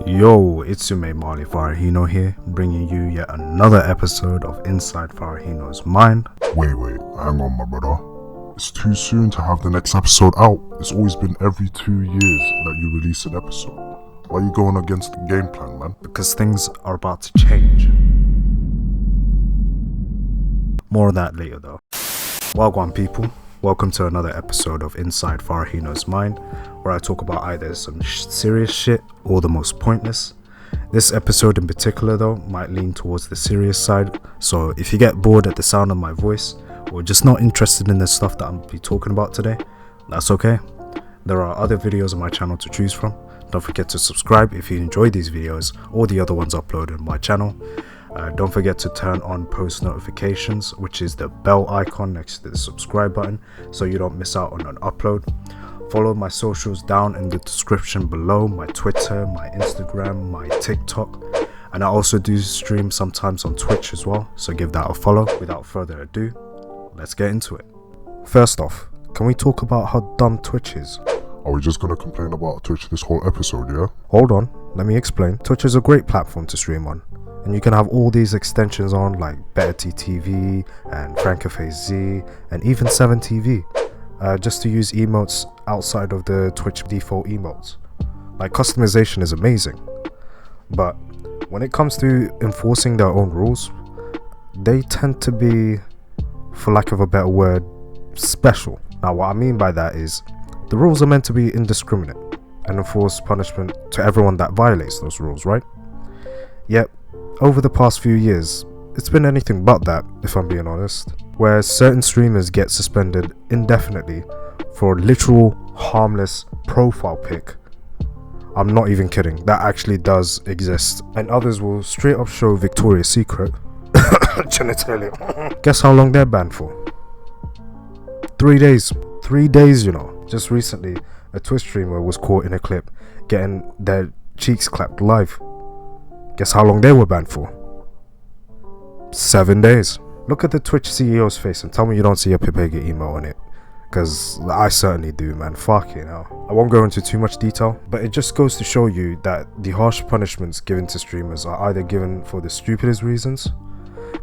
Yo, it's your mate Marley Farahino here, bringing you yet another episode of Inside Farahino's Mind. Wait, hang on, my brother. It's too soon to have the next episode out. It's always been every 2 years that you release an episode. Why are you going against the game plan, man? Because things are about to change. More of that later though. Wagwan people, welcome to another episode of Inside Farahino's Mind, where I talk about either some serious shit or the most pointless. This episode in particular though might lean towards the serious side, so if you get bored at the sound of my voice or just not interested in the stuff that I'm be talking about today, that's okay. There are other videos on my channel to choose from. Don't forget to subscribe if you enjoy these videos or the other ones uploaded on my channel. Don't forget to turn on post notifications, which is the bell icon next to the subscribe button, so you don't miss out on an upload. Follow my socials down in the description below: my Twitter, my Instagram, my TikTok, and I also do stream sometimes on Twitch as well, so give that a follow. Without further ado, let's get into it. First off, can we talk about how dumb Twitch is? Are we just gonna complain about Twitch this whole episode, yeah? Hold on, let me explain. Twitch is a great platform to stream on, and you can have all these extensions on like Better TV and Francophase Z and even 7TV, just to use emotes outside of the Twitch default emotes. Like, customization is amazing, but when it comes to enforcing their own rules, they tend to be, for lack of a better word, special. Now what I mean by that is, the rules are meant to be indiscriminate and enforce punishment to everyone that violates those rules, right? Yet, over the past few years, it's been anything but that, if I'm being honest, where certain streamers get suspended indefinitely for a literal harmless profile pic. I'm not even kidding, that actually does exist. And others will straight up show Victoria's Secret genitalia. Guess how long they're banned for? 3 days. 3 days, you know. Just recently, a Twitch streamer was caught in a clip getting their cheeks clapped live. Guess how long they were banned for? 7 days. Look at the Twitch CEO's face and tell me you don't see a Pipega emo on it. Because I certainly do, man. Fucking hell. I won't go into too much detail, but it just goes to show you that the harsh punishments given to streamers are either given for the stupidest reasons.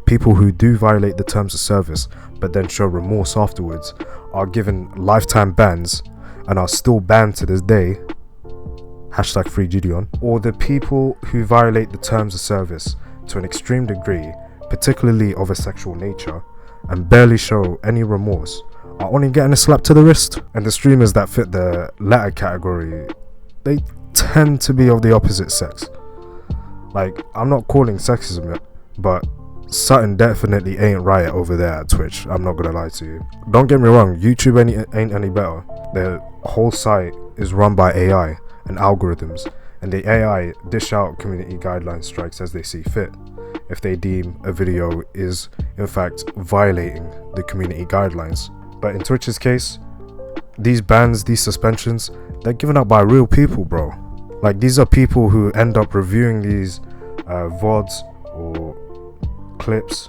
People who do violate the terms of service but then show remorse afterwards are given lifetime bans and are still banned to this day. Hashtag free Gideon. Or the people who violate the terms of service to an extreme degree, particularly of a sexual nature, and barely show any remorse, are only getting a slap to the wrist. And the streamers that fit the latter category, they tend to be of the opposite sex. Like, I'm not calling sexism yet, but something definitely ain't right over there at Twitch. I'm not gonna lie to you. Don't get me wrong, YouTube ain't any better. The whole site is run by AI and algorithms, and the AI dish out community guideline strikes as they see fit if they deem a video is in fact violating the community guidelines. But in Twitch's case, these bans, these suspensions, they're given out by real people, bro. Like, these are people who end up reviewing these VODs or clips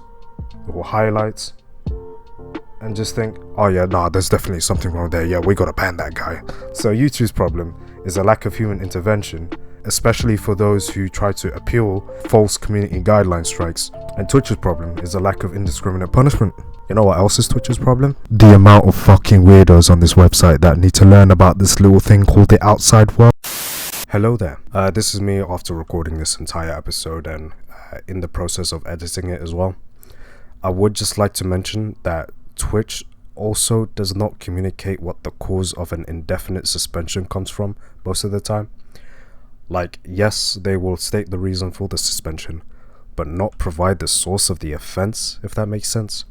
or highlights and just think, oh yeah, nah, there's definitely something wrong there, yeah, we gotta ban that guy. So YouTube's problem is a lack of human intervention, especially for those who try to appeal false community guideline strikes, and Twitch's problem is a lack of indiscriminate punishment. You know what else is Twitch's problem? The amount of fucking weirdos on this website that need to learn about this little thing called the outside world. Hello there, this is me after recording this entire episode and in the process of editing it as well. I would just like to mention that Twitch also does not communicate what the cause of an indefinite suspension comes from most of the time. Like, yes, they will state the reason for the suspension, but not provide the source of the offense, if that makes sense.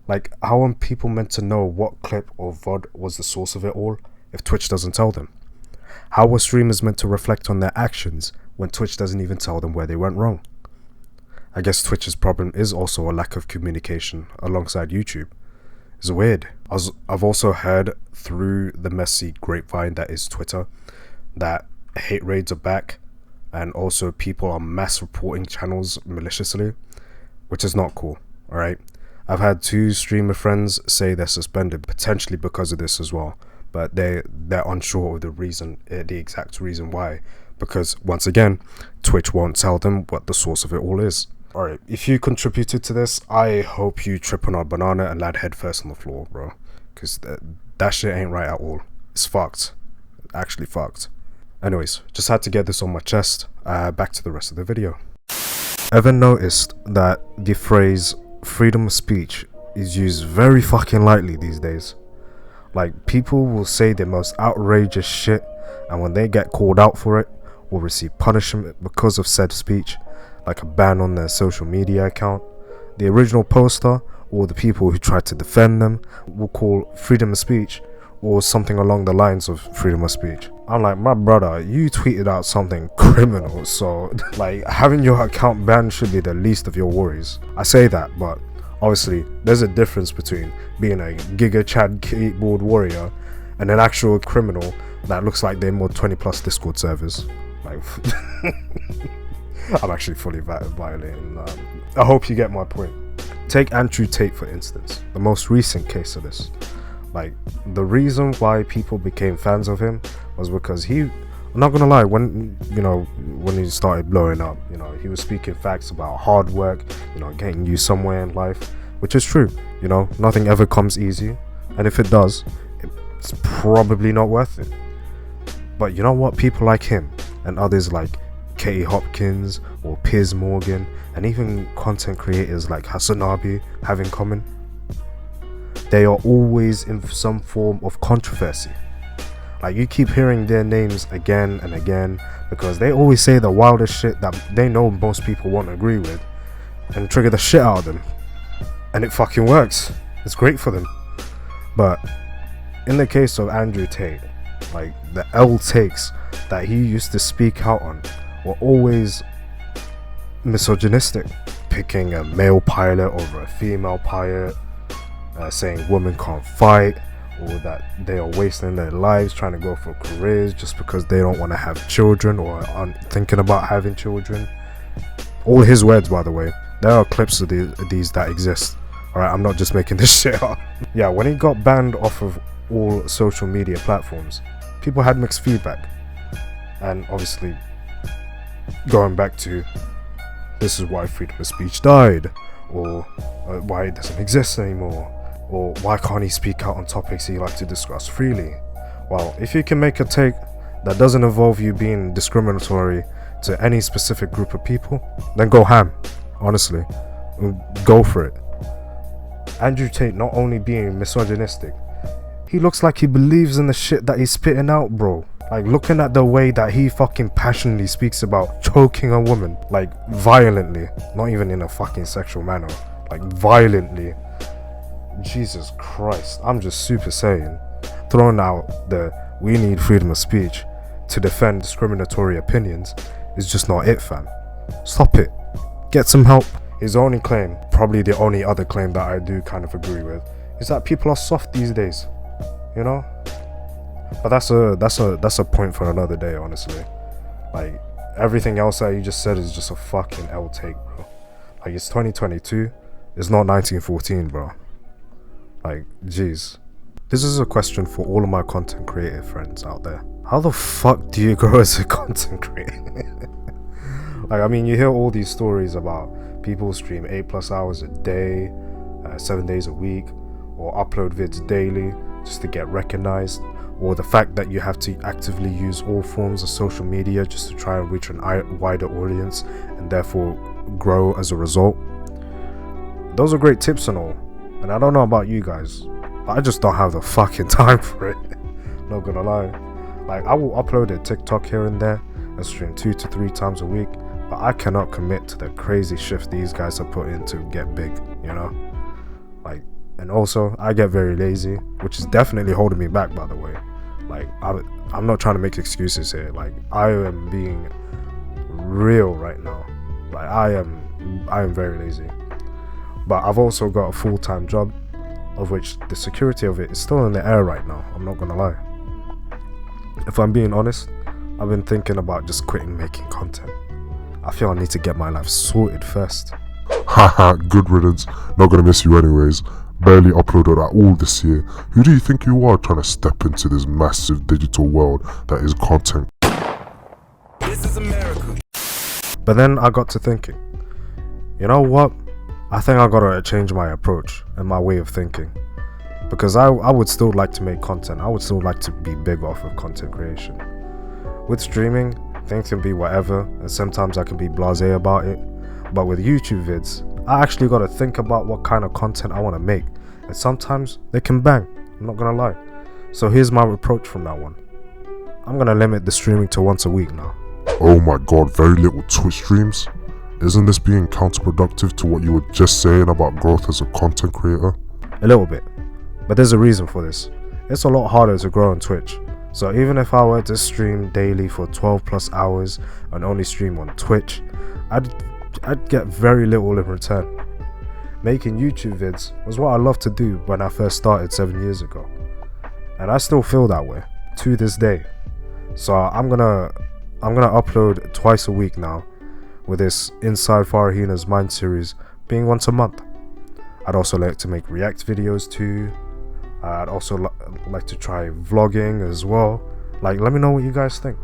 Like, how are people meant to know what clip or VOD was the source of it all if Twitch doesn't tell them? How are streamers meant to reflect on their actions when Twitch doesn't even tell them where they went wrong? I guess Twitch's problem is also a lack of communication alongside YouTube. It's weird. I've also heard through the messy grapevine that is Twitter that hate raids are back, and also people are mass reporting channels maliciously, which is not cool, alright? I've had 2 streamer friends say they're suspended potentially because of this as well, but they're unsure of the exact reason why. because once again, Twitch won't tell them what the source of it all is. Alright, if you contributed to this, I hope you trip on a banana and land headfirst on the floor, bro. Because that shit ain't right at all. It's fucked. Actually fucked. Anyways, just had to get this on my chest. Back to the rest of the video. Ever noticed that the phrase freedom of speech is used very fucking lightly these days? Like, people will say the most outrageous shit, and when they get called out for it, will receive punishment because of said speech, like a ban on their social media account. The original poster, or the people who tried to defend them, will call freedom of speech or something along the lines of freedom of speech. I'm like, my brother, you tweeted out something criminal, so like having your account banned should be the least of your worries. I say that, but obviously there's a difference between being a Giga Chad keyboard warrior and an actual criminal that looks like they're more 20 plus Discord servers. Like, I'm actually fully violating. I hope you get my point. Take Andrew Tate for instance, the most recent case of this. Like, the reason why people became fans of him was because I'm not gonna lie, when he started blowing up, he was speaking facts about hard work, getting you somewhere in life, which is true. Nothing ever comes easy, and if it does, it's probably not worth it. But you know what people like him and others like Katie Hopkins or Piers Morgan and even content creators like Hasanabi have in common? They are always in some form of controversy. Like, you keep hearing their names again and again because they always say the wildest shit that they know most people won't agree with and trigger the shit out of them, and it fucking works. It's great for them. But in the case of Andrew Tate, like, the L takes that he used to speak out on were always misogynistic, picking a male pilot over a female pilot, saying women can't fight, or that they are wasting their lives trying to go for careers just because they don't want to have children or aren't thinking about having children. All his words, by the way. There are clips of these that exist. Alright, I'm not just making this shit up. Yeah, when he got banned off of all social media platforms, people had mixed feedback. And obviously, going back to, this is why freedom of speech died, or why it doesn't exist anymore, or why can't he speak out on topics he likes to discuss freely? Well, if you can make a take that doesn't involve you being discriminatory to any specific group of people, then go ham. Honestly, go for it. Andrew Tate not only being misogynistic, he looks like he believes in the shit that he's spitting out, bro. Like, looking at the way that he fucking passionately speaks about choking a woman, like, violently, not even in a fucking sexual manner, like, violently. Jesus Christ, I'm just super saying, throwing out the we need freedom of speech to defend discriminatory opinions is just not it, fam. Stop it. Get some help. His only claim, probably the only other claim that I do kind of agree with, is that people are soft these days, But that's a point for another day, honestly. Like, everything else that you just said is just a fucking L take, bro. Like, it's 2022, it's not 1914, bro. Like, jeez. This is a question for all of my content creator friends out there. How the fuck do you grow as a content creator? Like, I mean, you hear all these stories about people stream 8+ hours a day, 7 days a week, or upload vids daily just to get recognized, or the fact that you have to actively use all forms of social media just to try and reach a wider audience and therefore grow as a result. Those are great tips and all, and I don't know about you guys, but I just don't have the fucking time for it. Not gonna lie. Like, I will upload a TikTok here and there and stream 2 to 3 times a week, but I cannot commit to the crazy shift these guys have put in to get big, Like, and also, I get very lazy, which is definitely holding me back, by the way. Like, I'm not trying to make excuses here. Like, I am being real right now. Like, I am very lazy. But I've also got a full-time job, of which the security of it is still in the air right now. I'm not gonna lie. If I'm being honest, I've been thinking about just quitting making content. I feel I need to get my life sorted first. Haha, good riddance. Not gonna miss you anyways. Barely uploaded at all this year. Who do you think you are trying to step into this massive digital world that is content? America. But then I got to thinking, you know what? I think I gotta change my approach and my way of thinking. Because I would still like to make content. I would still like to be big off of content creation. With streaming, things can be whatever, and sometimes I can be blasé about it. But with YouTube vids, I actually gotta think about what kind of content I wanna make. And sometimes they can bang, I'm not gonna lie. So here's my approach from now on. I'm gonna limit the streaming to once a week now. Oh my god, very little Twitch streams? Isn't this being counterproductive to what you were just saying about growth as a content creator? A little bit. But there's a reason for this. It's a lot harder to grow on Twitch. So even if I were to stream daily for 12 plus hours and only stream on Twitch, I'd get very little in return. Making YouTube vids was what I loved to do when I first started 7 years ago. And I still feel that way to this day. So I'm gonna upload twice a week now, with this Inside Farahino's Mind series being once a month. I'd also like to make react videos too. I'd also like to try vlogging as well. Like, let me know what you guys think.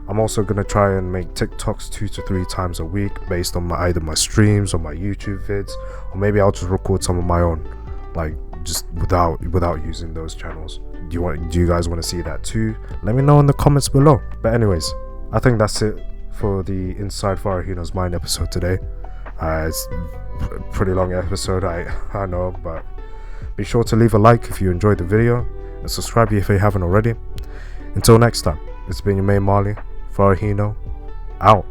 I'm also gonna try and make TikToks 2 to 3 times a week based on either my streams or my YouTube vids, or maybe I'll just record some of my own, like just without using those channels. Do you guys want to see that too? Let me know in the comments below. But anyways, I think that's it for the Inside Farahino's Mind episode today. It's a pretty long episode, I know, but be sure to leave a like if you enjoyed the video and subscribe if you haven't already. Until next time, it's been your main Marley, Farahino, out.